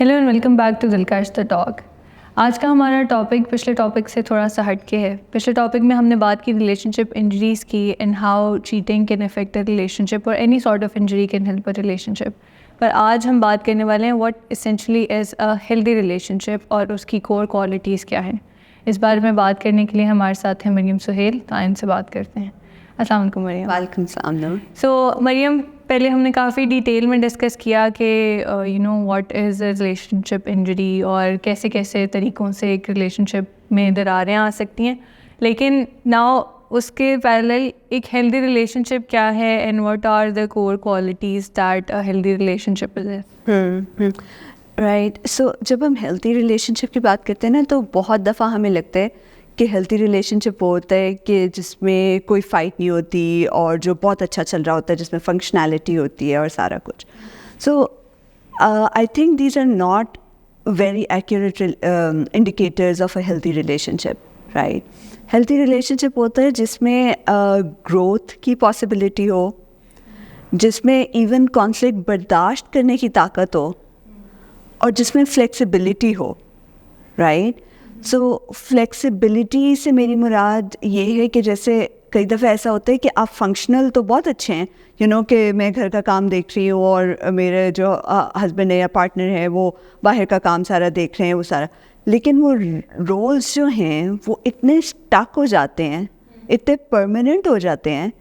Hello and welcome back to Dilkash the talk. आज का हमारा टॉपिक पिछले टॉपिक से थोड़ा सा हटके है। पिछले टॉपिक में हमने बात की रिलेशनशिप इंजरीज की and how cheating can affect a relationship और any sort of injury can help a relationship. पर आज हम बात करने वाले हैं what essentially is a healthy relationship और उसकी कोर क्वालिटीज़ क्या हैं। इस बारे में बात करने के लिए हमारे साथ हैं मरियम सुहेल। तो इनसे बात करते हैं। अस्सलाम वालेकुम मरियम। वालेकुम सलाम। सो मरियम, पहले हमने काफ़ी डिटेल में डिस्कस किया कि you know what is a relationship injury और कैसे कैसे तरीक़ों से एक रिलेशनशिप में दरारें आ सकती हैं, लेकिन नाउ उसके पैरेलल एक हेल्दी रिलेशनशिप क्या है and what are the core qualities that a healthy relationship is. Right, so जब हम हेल्दी रिलेशनशिप की बात करते हैं ना, तो बहुत दफ़ा हमें लगता है कि हेल्दी रिलेशनशिप वो होता है कि जिसमें कोई फ़ाइट नहीं होती और जो बहुत अच्छा चल रहा होता है, जिसमें फंक्शनैलिटी होती है और सारा कुछ। So I think these are not very accurate indicators of a healthy relationship, right. Healthy relationship होता है जिसमें ग्रोथ की पॉसिबिलिटी हो, जिसमें इवन कॉन्फ्लिक्ट बर्दाश्त करने की ताकत हो और जिसमें फ्लेक्सिबिलिटी हो, राइट। सो फ्लेक्सिबिलिटी से मेरी मुराद ये है कि जैसे कई दफ़ा ऐसा होता है कि आप फंक्शनल तो बहुत अच्छे हैं, यू नो, कि मैं घर का काम देख रही हूँ और मेरे जो हस्बैंड है या पार्टनर है वो बाहर का काम सारा देख रहे हैं, वो सारा, लेकिन वो रोल्स जो हैं वो इतने स्टक हो जाते हैं, इतने परमानेंट हो जाते हैं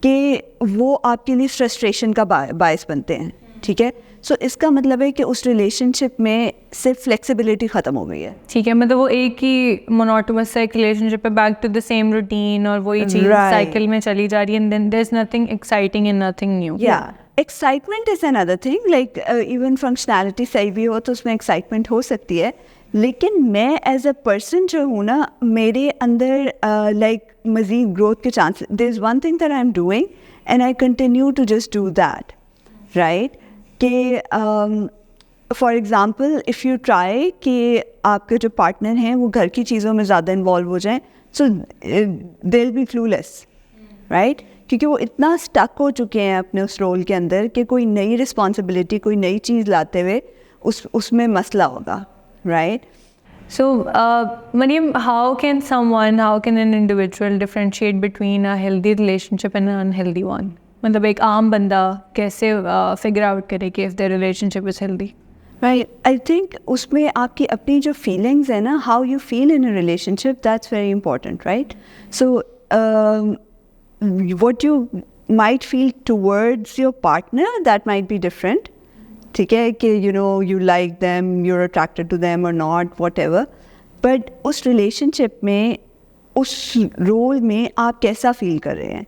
कि वो आपके लिए फ्रस्ट्रेशन का बायस बनते हैं, ठीक है। सो इसका मतलब है कि उस रिलेशनशिप में सिर्फ फ्लेक्सिबिलिटी ख़त्म हो गई है, ठीक है। मतलब वो एक ही मोनोटोनस सा एक रिलेशनशिप पे back to the same routine और वही चीज़ साइकिल में चली जा रही है and then there is nothing exciting and nothing new. या excitement is another thing, like even functionality सही भी हो तो उसमें एक्साइटमेंट हो सकती है, लेकिन मैं एज अ पर्सन जो हूँ ना, मेरे अंदर लाइक मज़ीद ग्रोथ के chance, there is one thing that I am doing and I continue to just do that, right. कि for example if you try कि आपके जो पार्टनर हैं वो घर की चीज़ों में ज़्यादा इन्वॉल्व हो जाएं, so they will be clueless, right, क्योंकि वो इतना स्टक हो चुके हैं अपने उस रोल के अंदर कि कोई नई रिस्पॉन्सिबिलिटी, कोई नई चीज़ लाते हुए उसमें मसला होगा, right. So, Mariam, how can an individual differentiate between a healthy relationship and an unhealthy one? मतलब एक आम बंदा कैसे figure out करे कि if their relationship is healthy? Right, I think उसमें आपकी अपनी जो feelings है ना, how you feel in a relationship, that's very important, right? So, what you might feel towards your partner, that might be different. ठीक है कि you know you like them, you're attracted to them or not, whatever. But उस relationship में, उस role में आप कैसा feel कर रहे हैं?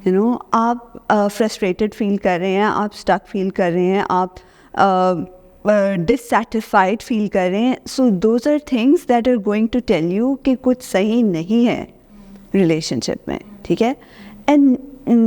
You know, आप frustrated feel कर रहे हैं, आप stuck feel कर रहे हैं, आप dissatisfied feel कर रहे हैं. So those are things that are going to tell you कि कुछ सही नहीं है relationship में, ठीक है? And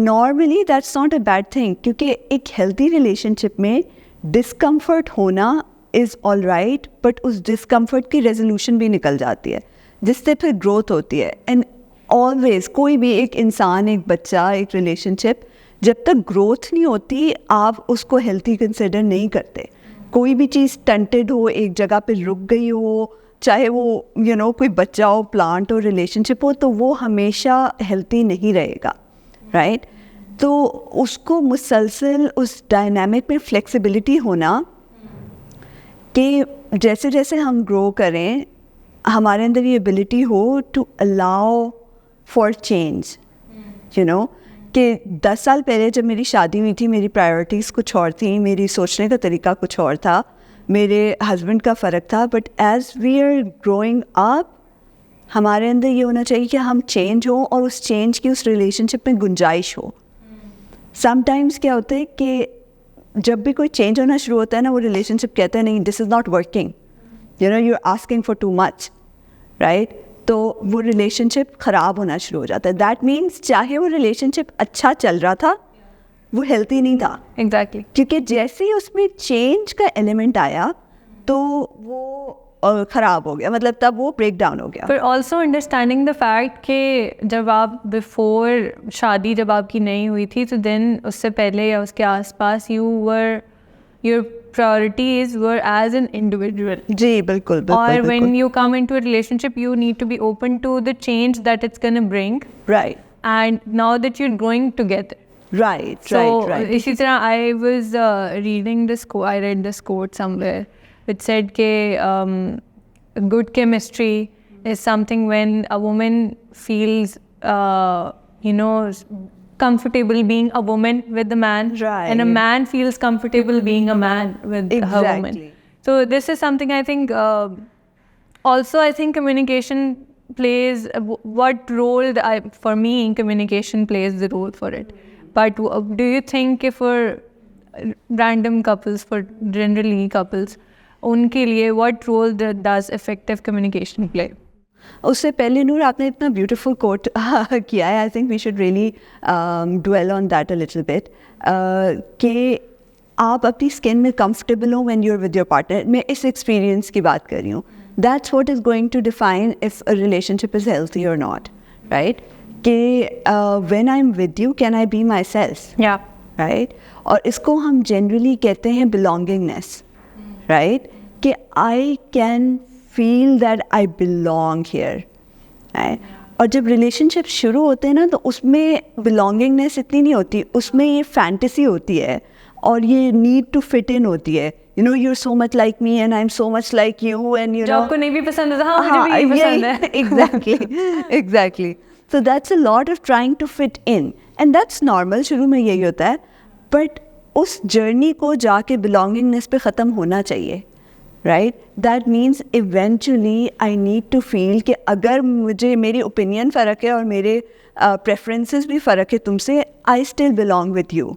normally that's not a bad thing, क्योंकि एक healthy relationship में डिस्कम्फर्ट होना इज़ ऑल राइट, बट उस डिस्कम्फर्ट की रेजोल्यूशन भी निकल जाती है जिससे फिर ग्रोथ होती है। एंड ऑलवेज कोई भी एक इंसान, एक बच्चा, एक रिलेशनशिप, जब तक ग्रोथ नहीं होती आप उसको हेल्थी कंसिडर नहीं करते। कोई भी चीज़ स्टंटेड हो, एक जगह पे रुक गई हो, चाहे वो यू नो कोई बच्चा हो, प्लांट हो, रिलेशनशिप हो, तो वो हमेशा हेल्थी नहीं रहेगा, राइट। तो उसको मुसलसल उस डायनामिक में फ्लेक्सिबिलिटी होना कि जैसे जैसे हम ग्रो करें हमारे अंदर ये एबिलिटी हो to allow for change, you know, कि 10 साल पहले जब मेरी शादी हुई थी मेरी प्रायोरिटीज़ कुछ और थी, मेरी सोचने का तरीका कुछ और था, मेरे हस्बैंड का फ़र्क था, but as we are growing up हमारे अंदर ये होना चाहिए कि हम चेंज हो और उस चेंज की उस रिलेशनशिप में गुंजाइश हो। समटाइम्स क्या होता है कि जब भी कोई चेंज होना शुरू होता है ना, वो रिलेशनशिप कहता है नहीं, this is not working, you know, you are asking for too much, right. तो वो रिलेशनशिप ख़राब होना शुरू हो जाता है। दैट मीन्स चाहे वो रिलेशनशिप अच्छा चल रहा था, वो हेल्थी नहीं था। एग्जैक्टली क्योंकि जैसे ही उसमें चेंज का एलिमेंट आया तो वो ख़राब हो गया, मतलब तब वो ब्रेक डाउन हो गया। पर ऑल्सो अंडरस्टैंडिंग द फैक्ट कि जब आप बिफोर शादी जब आपकी नहीं हुई थी, तो देन उससे पहले या उसके आसपास your priorities were as an individual. जी बिल्कुल बिल्कुल Or when बिल्कुल you come into a relationship, you need to be open to the change that it's going to bring. Right And now that you're growing together. Right So, right इसी तरह I was reading this quote, I read this quote somewhere, which said that good chemistry is something when a woman feels, comfortable being a woman with a man, Right. and a man feels comfortable being a man with her woman. Exactly. So this is something I think, also I think communication plays, what role, for me, communication plays the role for it. But do you think if for random couples, for generally couples, उनके लिए what role does effective communication play? उससे पहले नूर आपने इतना beautiful quote किया है I think we should really dwell on that a little bit कि आप अपनी स्किन में कंफर्टेबल हो when you are with your partner. मैं इस एक्सपीरियंस की बात कर रही हूँ. That's what is going to define if a relationship is healthy और नॉट, राइट? कि when I am with you can I be myself, Yeah. Right? और इसको हम जनरली कहते हैं बिलोंगिंगनेस, राइट? कि I can feel that I belong here, right? और जब रिलेशनशिप शुरू होते हैं ना तो उसमें बिलोंगिंगनेस इतनी नहीं होती, उसमें ये फैंटेसी होती है और ये नीड टू फिट इन होती है. You know, you are so much like me and I am so much like you and you जो नो आपको नहीं भी पसंद है, हाँ मुझे भी यही पसंद है. Exactly. So that's a lot of trying to fit in and that's normal, शुरू में यही होता है. बट उस जर्नी को जाके बिलोंगिंगनेस पे ख़त्म होना चाहिए, right? That means eventually I need to feel कि अगर मुझे मेरी ओपिनियन फ़र्क है और मेरे प्रेफरेंसेस भी फ़र्क है तुमसे, I still belong with you,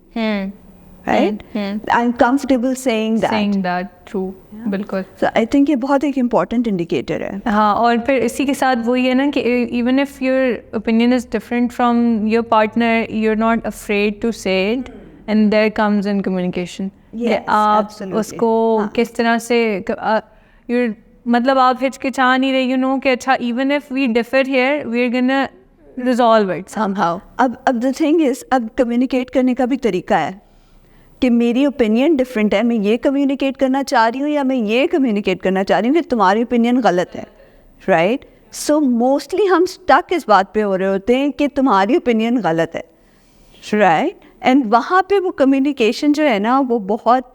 right? I am comfortable saying Saying that. that, true, बिल्कुल. सो आई थिंक ये बहुत एक इम्पॉर्टेंट इंडिकेटर है. हाँ, और फिर इसी के साथ वही है ना कि even if your opinion is different from your partner, you are not afraid to say it, and there comes in communication. Yes, आप absolutely. उसको हाँ. किस तरह से you're मतलब आप हिचकिचा नहीं रहे, यू नो कि अच्छा even if we differ here we are gonna resolve it somehow. अब द थिंग इज, अब कम्युनिकेट करने का भी तरीका है कि मेरी ओपिनियन डिफरेंट है, मैं ये कम्युनिकेट करना चाह रही हूँ या मैं ये कम्युनिकेट करना चाह रही हूँ कि तुम्हारी ओपिनियन गलत है, राइट? सो मोस्टली हम स्टक इस बात पे हो रहे होते हैं कि तुम्हारी ओपिनियन गलत है, राइट? एंड वहाँ पे वो कम्युनिकेशन जो है ना वो बहुत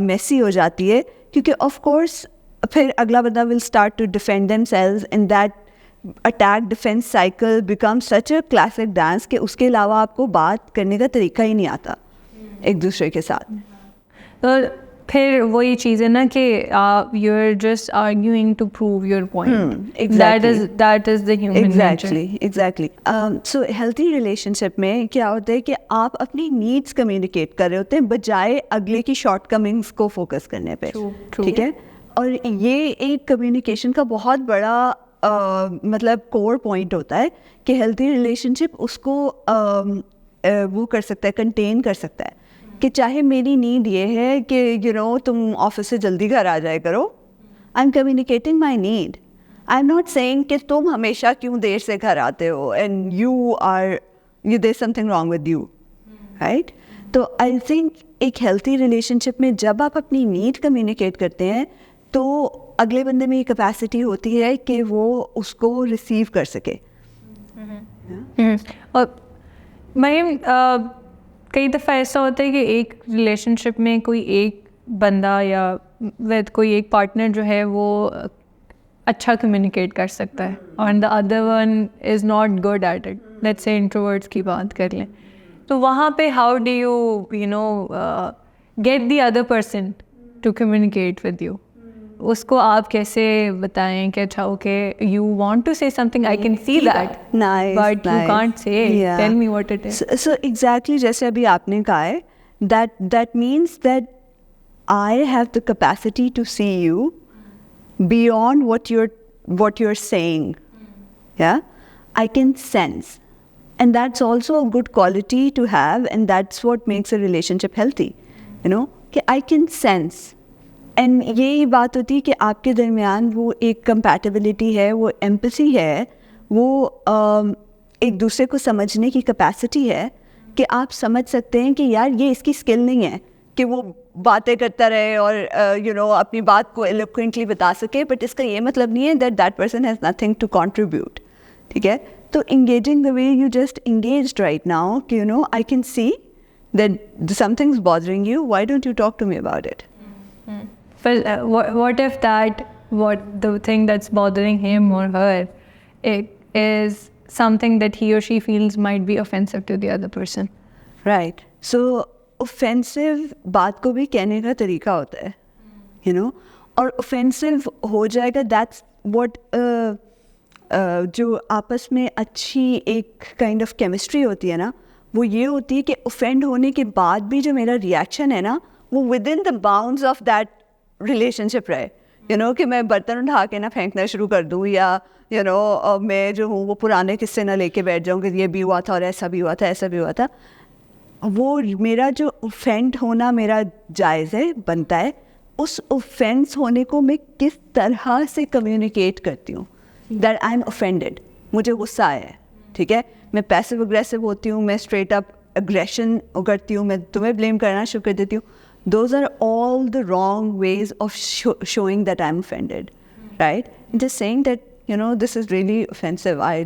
मेसी हो जाती है, क्योंकि ऑफ कोर्स फिर अगला बंदा will start to defend themselves and that attack defence cycle become such a classic dance कि उसके अलावा आपको बात करने का तरीका ही नहीं आता एक दूसरे के साथ. तो फिर वही चीज़ है ना कि you are just arguing to prove your point. exactly. That is the human nature. Exactly. So healthy relationship में क्या होता है कि आप अपनी नीड्स कम्युनिकेट कर रहे होते हैं बजाय अगले की शॉर्टकमिंग्स को फोकस करने पे, True. ठीक है? और ये एक कम्युनिकेशन का बहुत बड़ा मतलब कोर पॉइंट होता है कि हेल्थी रिलेशनशिप उसको वो कर सकता है, कंटेन कर सकता है कि चाहे मेरी नीड ये है कि यू नो तुम ऑफिस से जल्दी घर आ जाए करो, I am communicating my need. I am not saying कि तुम हमेशा क्यों देर से घर आते हो and you there something wrong with you, right? तो आई थिंक एक हेल्थी रिलेशनशिप में जब आप अपनी नीड कम्युनिकेट करते हैं तो अगले बंदे में ये कैपेसिटी होती है कि वो उसको रिसीव कर सके. और मैं कई दफ़ा ऐसा होता है कि एक रिलेशनशिप में कोई एक बंदा या विद कोई एक पार्टनर जो है वो अच्छा कम्युनिकेट कर सकता है और the other one is not good at it. Let's say introverts की बात कर लें, तो वहाँ पे how do you no get the other person to communicate with you? उसको आप कैसे बताएं कि अच्छा okay you want to say something, I can see that, Nice, but you nice. Can't say, Yeah. Tell me what it is. So exactly जैसे अभी आपने कहा है, that means that I have the capacity to see you beyond what you're saying. Yeah, I can sense, and that's also a good quality to have, and that's what makes a relationship healthy. You know, कि I can sense. And यही बात होती है कि आपके दरमियान वो एक कंपैटिबिलिटी है, वो एम्पैथी है, वो एक दूसरे को समझने की कैपेसिटी है कि आप समझ सकते हैं कि यार ये इसकी स्किल नहीं है, कि वो बातें करता रहे और अपनी बात को एलोक्वेंटली बता सके, बट इसका ये मतलब नहीं है that that person has nothing to contribute. ठीक है, तो engaging the way you just engaged right now, I can see that something's bothering you, why don't you talk to me about it? But what if the thing that's bothering him or her is something that he or she feels might be offensive to the other person? Right. So offensive बात को भी कहने का तरीका होता है, और offensive हो जाएगा, that's what जो आपस में अच्छी एक काइंड ऑफ केमिस्ट्री होती है ना, वो ये होती है कि ऑफेंड होने के बाद भी जो मेरा रिएक्शन है ना, वो with in the bounds of that relationship रहे. कि मैं बर्तन उठा के ना फेंकना शुरू कर दूँ, या मैं जो हूँ वो पुराने किस्से ना लेके बैठ जाऊँ कि ये भी हुआ था और ऐसा भी हुआ था, ऐसा भी हुआ था. वो मेरा जो ऑफेंड होना मेरा जायज़ है, बनता है. उस ऑफेंस होने को मैं किस तरह से कम्युनिकेट करती हूँ, दैट आई एम ऑफेंडेड, मुझे गुस्सा आया है. ठीक है, मैं पैसिव अग्रेसिव होती हूँ, मैं स्ट्रेट अप अग्रेशन करती हूँ, मैं तुम्हें ब्लेम करना शुरू कर देती हूँ. Those are all the wrong ways of showing that I am offended, right? Just saying that this is really offensive, I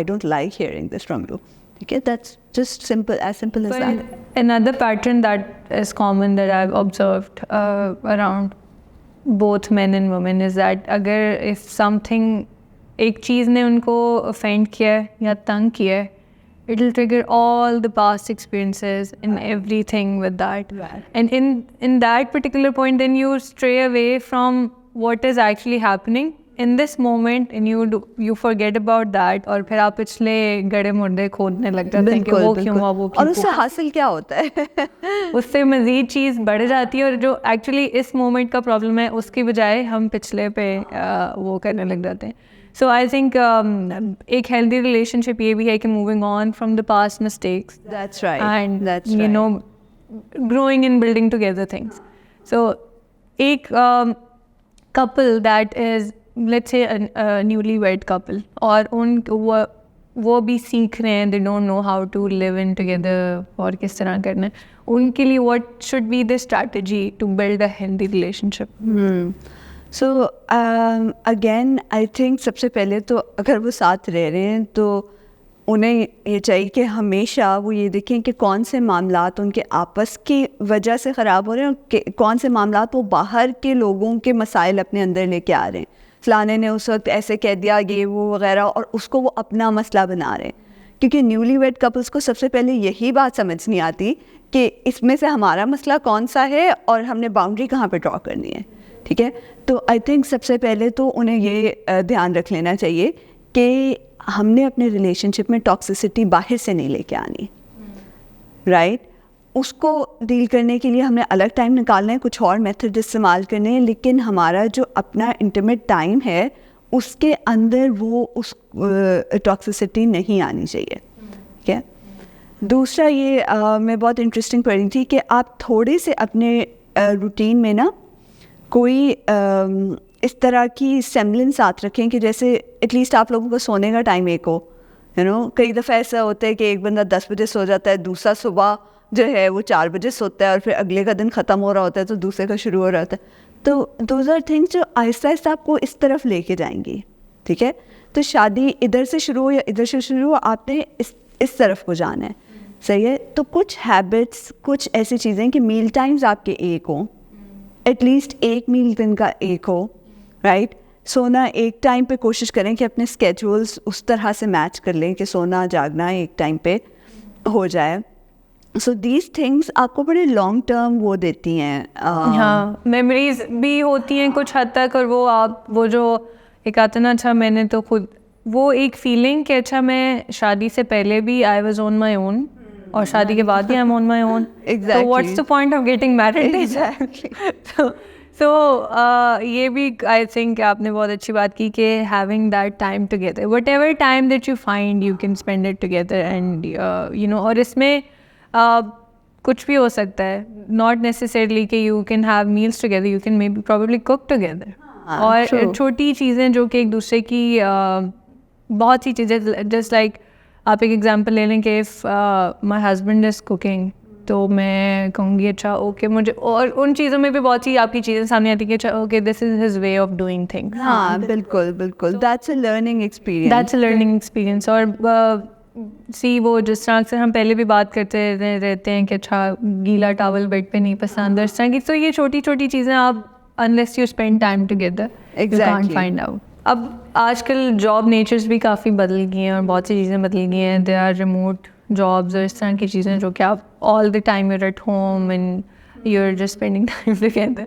don't like hearing this from you. Okay, that's just as simple as that. Another pattern that is common that I've observed around both men and women is that if something, एक चीज़ ने उनको offend किया या तंग किया, it will trigger all the past experiences and everything with that. Right. And in that particular point, then you stray away from what is actually happening in this moment, and you forget about that, और फिर आप पिछले गड़े मुर्दे खोदने लग जाते हैं कि वो क्यों हुआ, वो क्यों. और उससे हासिल क्या होता है? उससे मज़ीद चीज़ बढ़ जाती है, और जो एक्चुअली इस मोमेंट का प्रॉब्लम है उसकी बजाय हम पिछले पे वो करने लग जाते हैं. सो आई थिंक एक हेल्दी रिलेशनशिप ये भी है कि moving on from the past mistakes, That's right. and That's right. growing and building together things. So एक couple that is, let's say a newlywed couple, और वो भी सीख रहे हैं, they don't know how to live in together और किस तरह करना है, उनके लिए what should be the strategy to build a healthy relationship? So again, I think सबसे पहले तो अगर वो साथ रह रहे हैं तो उन्हें ये चाहिए कि हमेशा वो ये देखें कि कौन से मामलात उनके आपस की वजह से ख़राब हो रहे हैं और कौन से मामलात वो बाहर के लोगों के मसाइल अपने अंदर लेके आ रहे हैं. फलाने ने उस वक्त ऐसे कह दिया, ये वो वगैरह, और उसको वो अपना मसला बना रहे हैं. क्योंकि न्यूली वेड कपल्स को सबसे पहले यही बात समझ नहीं आती कि इसमें से हमारा मसला कौन सा है और हमने बाउंड्री कहाँ पे ड्रॉ करनी है. ठीक है, तो आई थिंक सबसे पहले तो उन्हें ये ध्यान रख लेना चाहिए कि हमने अपने रिलेशनशिप में टॉक्सिसिटी बाहर से नहीं लेके आनी, राइट? उसको डील करने के लिए हमने अलग टाइम निकालना है, कुछ और मेथड इस्तेमाल करने हैं, लेकिन हमारा जो अपना इंटीमेट टाइम है उसके अंदर वो उस टॉक्सिसिटी नहीं आनी चाहिए. ठीक है, दूसरा ये मैं बहुत इंटरेस्टिंग पढ़ी थी कि आप थोड़े से अपने रूटीन में ना कोई इस तरह की सेम्बलेंस साथ रखें कि जैसे एटलीस्ट आप लोगों को सोने का टाइम एक हो. कई दफ़ा ऐसा होता है कि एक बंदा 10 बजे सो जाता है, दूसरा सुबह जो है वो 4 बजे सोता है, और फिर अगले का दिन ख़त्म हो रहा होता है तो दूसरे का शुरू हो रहा होता है. तो दोज आर थिंग्स जो आहिस्ता आहिस्ता आपको इस तरफ लेके जाएंगी. ठीक है, तो शादी इधर से शुरू हो या इधर से शुरू हो, आपने इस तरफ को जाना है. सही है, तो कुछ हैबिट्स, कुछ ऐसी चीज़ें कि मील टाइम्स आपके एक हों, एटलीस्ट एक मील दिन का एक हो, राइट? सोना एक टाइम पे कोशिश करें कि अपने स्केड्यूल्स उस तरह से मैच कर लें कि सोना जागना एक टाइम पे हो जाए. सो दीज थिंग्स आपको बड़े लॉन्ग टर्म वो देती हैं. हाँ, मेमोरीज भी होती हैं कुछ हद तक, और वो जो एक आता ना, अच्छा मैंने तो खुद वो एक फीलिंग कि अच्छा मैं शादी से पहले भी I was on my own और शादी के बाद भी I am on my own. Exactly. So what's the point of getting married? Exactly. So ये भी I think आपने बहुत अच्छी बात की कि having that time together, whatever time that you find, you can spend it together, and और इसमें कुछ भी हो सकता है. Not necessarily कि you can have meals together, you can maybe probably cook together. और छोटी चीज़ें जो कि एक दूसरे की बहुत सी चीज़ें, just like आप एक एग्जांपल ले लें कि if my husband is cooking तो मैं कहूँगी अच्छा ओके मुझे, और उन चीज़ों में भी बहुत सी आपकी चीज़ें सामने आती है कि अच्छा okay this is his way of doing things. हाँ बिल्कुल बिल्कुल, that's a learning experience. That's a learning experience. और सी वो जिस तरह से हम पहले भी बात करते रहते हैं कि अच्छा गीला टॉवल बेड पे नहीं पसंद, इस तरह की. तो ये छोटी छोटी चीज़ें आप unless you spend time together you can't find out. अब आजकल जॉब नेचर्स भी काफ़ी बदल गई हैं और बहुत सी चीज़ें बदल गई हैं. दे आर रिमोट जॉब्स और इस तरह की चीज़ें जो कि आप all the time you're at home and you are just spending time together.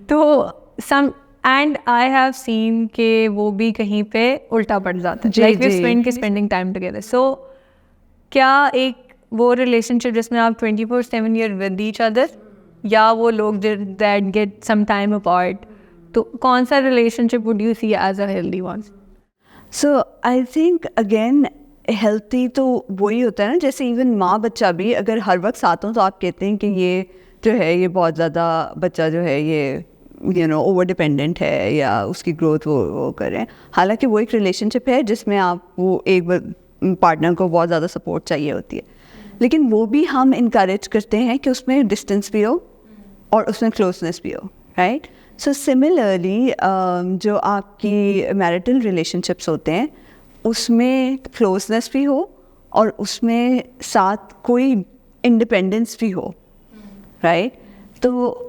तो some and I have seen के वो भी कहीं पे उल्टा पड़ जाता है, like we spending time together. So क्या एक वो रिलेशनशिप जिसमें आप 24/7 यूर विद ईच अदर, या वो लोग that get some time apart, तो कौन सा relationship would you see as a healthy one? So I think again healthy तो वही होता है ना, जैसे इवन माँ बच्चा भी अगर हर वक्त साथ हो तो आप कहते हैं कि ये जो है ये बहुत ज़्यादा बच्चा जो है ये ओवर डिपेंडेंट है या उसकी ग्रोथ वो करें. हालांकि वो एक रिलेशनशिप है जिसमें आप वो एक पार्टनर को बहुत ज़्यादा सपोर्ट चाहिए होती है, लेकिन वो भी हम इनकरेज करते हैं कि उसमें डिस्टेंस भी हो और उसमें क्लोजनेस भी हो, राइट. सो सिमिलरली जो आपकी मैरिटल रिलेशनशिप्स होते हैं उसमें क्लोजनेस भी हो और उसमें साथ कोई इंडिपेंडेंस भी हो, राइट. तो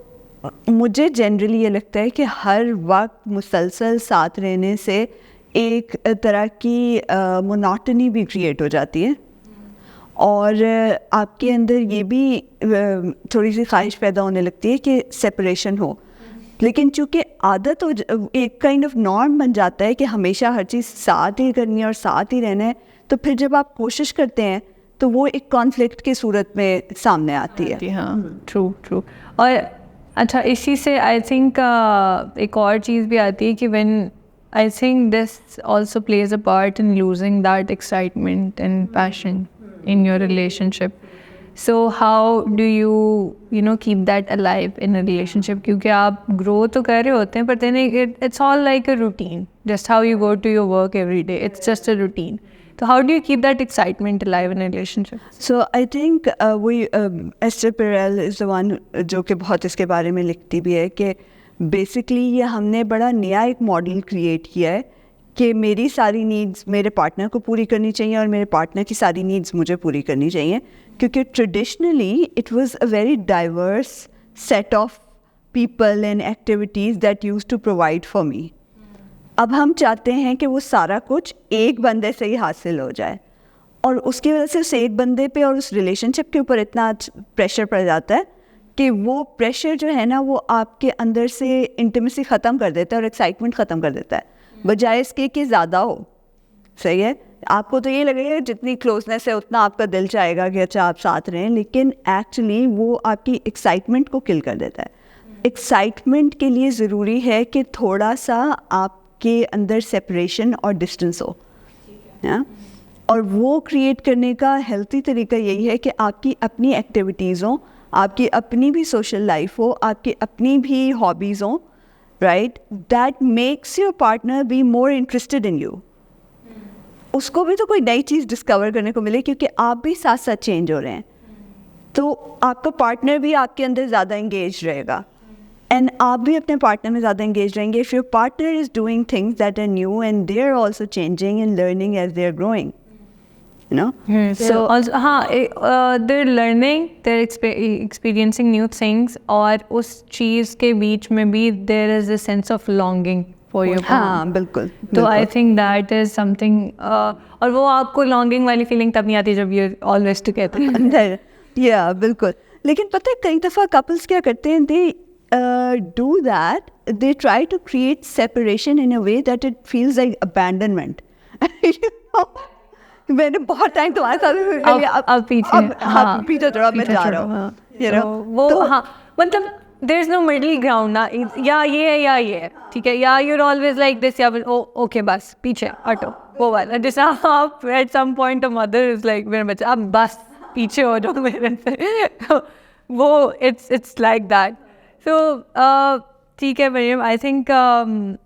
मुझे जनरली ये लगता है कि हर वक्त मुसलसल साथ रहने से एक तरह की मोनोटनी भी क्रिएट हो जाती है और आपके अंदर ये भी थोड़ी सी ख्वाहिश पैदा होने लगती है कि सेपरेशन हो. लेकिन चूँकि आदत हो एक काइंड ऑफ नॉर्म बन जाता है कि हमेशा हर चीज़ साथ ही करनी है और साथ ही रहना है, तो फिर जब आप कोशिश करते हैं तो वो एक कॉन्फ्लिक्ट की सूरत में सामने आती है. हाँ ट्रू ट्रू. और अच्छा इसी से आई थिंक एक और चीज़ भी आती है कि when I think this also plays a part in losing that excitement and passion in your relationship. So how do you keep that alive in a relationship? क्योंकि आप grow तो कर रहे होते हैं, but then it's all like a routine. Just how you go to your work every day. It's just a routine. So how do you keep that excitement alive in a relationship? So I think Esther Perel is the one जो कि बहुत इसके बारे में लिखती भी है कि basically ये हमने बड़ा नया एक मॉडल क्रिएट किया है कि मेरी सारी नीड्स मेरे पार्टनर को पूरी करनी चाहिए और मेरे पार्टनर की सारी नीड्स मुझे पूरी करनी चाहिए, क्योंकि traditionally it was a very diverse set of people and activities that use to provide for me. अब हम चाहते हैं कि वो सारा कुछ एक बंदे से ही हासिल हो जाए और उसकी वजह से उस एक बंदे पे और उस रिलेशनशिप के ऊपर इतना प्रेशर पड़ जाता है कि वो प्रेशर जो है ना वो आपके अंदर से इंटीमेसी ख़त्म कर देता है और एक्साइटमेंट ख़त्म कर देता है, बजाय इसके कि ज़्यादा हो. सही है, आपको तो ये लगेगा जितनी क्लोजनेस है उतना आपका दिल चाहेगा कि अच्छा आप साथ रहें, लेकिन एक्चुअली वो आपकी एक्साइटमेंट को किल कर देता है. एक्साइटमेंट के लिए ज़रूरी है कि थोड़ा सा आपके अंदर सेपरेशन और डिस्टेंस हो, है? और वो क्रिएट करने का हेल्थी तरीका यही है कि आपकी अपनी एक्टिविटीज़ हों, आपकी अपनी भी सोशल लाइफ हो, आपकी अपनी भी हॉबीज़ हों, right, that makes your partner be more interested in you. उसको भी तो कोई नई चीज़ डिस्कवर करने को मिले क्योंकि आप भी साथ साथ चेंज हो रहे हैं, तो आपका पार्टनर भी आपके अंदर ज़्यादा इंगेज रहेगा एंड आप भी अपने पार्टनर में ज़्यादा इंगेज रहेंगे if your partner is doing things that are new and they are also changing and learning as they are growing, you know. So also they're learning, they're experiencing new things, और उस चीज़ के बीच में भी there is a sense of longing for your partner. हाँ बिल्कुल. तो I think that is something और वो आपको longing वाली feeling तब नहीं आती जब you're always together. या बिल्कुल. लेकिन पता है कई दफ़ा couples क्या करते हैं, they do that, they try to create separation in a way that it feels like abandonment. मैंने बहुत टाइम तुम्हारे साथ अब पीछे पीछे थोड़ा मैं जा रहा हूँ, you know. वो हाँ मतलब there is no middle ground ना, या ये है या ये है, ठीक है, या you're always like this या ओके बस पीछे हटो वो वाला, जैसे आप at some point a mother is like मेरे बच्चे अब बस पीछे हो जाओ मेरे से, वो it's like that. So ठीक है मरियम, आई थिंक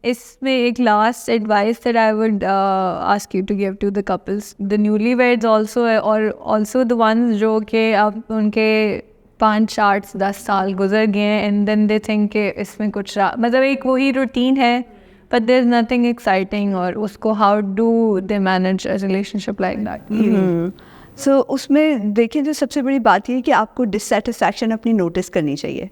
इसमें एक last advice that I would ask you to give to the couples, the newly weds also और ऑल्सो द वंस जो कि अब उनके 5, 8, 10 साल गुजर गए हैं एंड देन दे थिंक कि इसमें कुछ मतलब एक वही रूटीन है but there is nothing exciting, और उसको how do they manage a relationship like that? So उसमें देखिए, जो सबसे बड़ी बात ये है कि आपको डिससेटिस्फैक्शन अपनी नोटिस करनी चाहिए,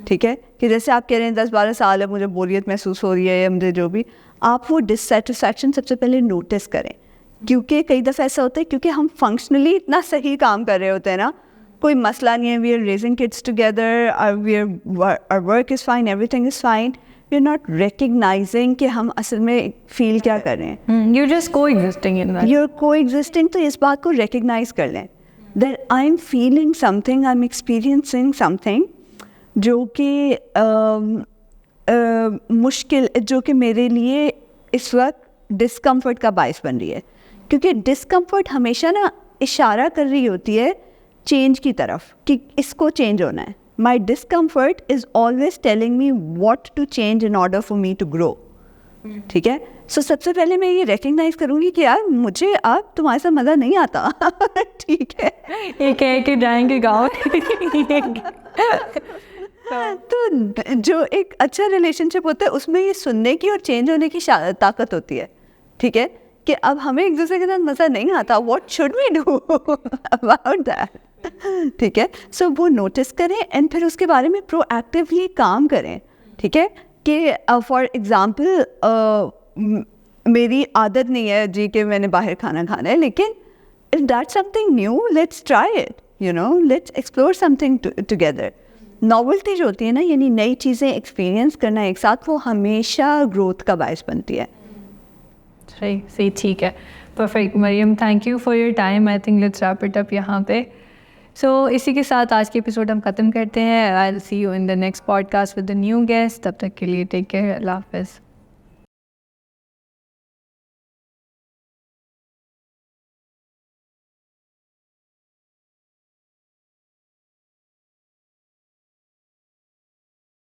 ठीक है? कि जैसे आप कह रहे हैं 10-12 साल है, मुझे बोरियत महसूस हो रही है या मुझे जो भी, आप वो डिससेटिस्फैक्शन सबसे पहले नोटिस करें। क्योंकि कई दफ़ा ऐसा होता है क्योंकि हम फंक्शनली इतना सही काम कर रहे होते हैं ना, कोई मसला नहीं है, we are raising kids together, our work is fine, everything is fine, we are not recognising कि हम असल में फील क्या कर रहे हैं। You just coexisting in that, you are coexisting, तो इस बात को रिकग्नाइज कर लें that I am feeling something, I am experiencing something जो कि मुश्किल, जो कि मेरे लिए इस वक्त डिस्कम्फर्ट का बायस बन रही है। क्योंकि डिस्कम्फर्ट हमेशा ना इशारा कर रही होती है चेंज की तरफ कि इसको चेंज होना है। My discomfort is always telling me what to change in order for me to grow, ठीक है? सो सबसे पहले मैं ये रिकग्नाइज करूँगी कि यार मुझे अब तुम्हारे साथ मज़ा नहीं आता ठीक है, ये कह के जाएंगे गाँव तो जो एक अच्छा रिलेशनशिप होता है उसमें ये सुनने की और चेंज होने की ताकत होती है, ठीक है? कि अब हमें एक दूसरे के साथ मज़ा नहीं आता, what should we do about that, ठीक है? सो वो नोटिस करें एंड फिर उसके बारे में प्रोएक्टिवली काम करें, ठीक है? कि फॉर एग्ज़ाम्पल मेरी आदत नहीं है जी कि मैंने बाहर खाना खाना है, लेकिन if that's something new, let's try it, you know, let's explore something together. Novelty जो होती है ना, यानी नई चीज़ें एक्सपीरियंस करना एक साथ, वो हमेशा ग्रोथ का बायस बनती है। सही, ठीक है, perfect. Mariyam, thank you for your time. I think let's wrap it up यहाँ पे। सो इसी के साथ आज के एपिसोड हम ख़त्म करते हैं। I will see you in the next podcast with the new guest. तब तक के लिए टेक केयर, अल्लाह हाफ़िज़।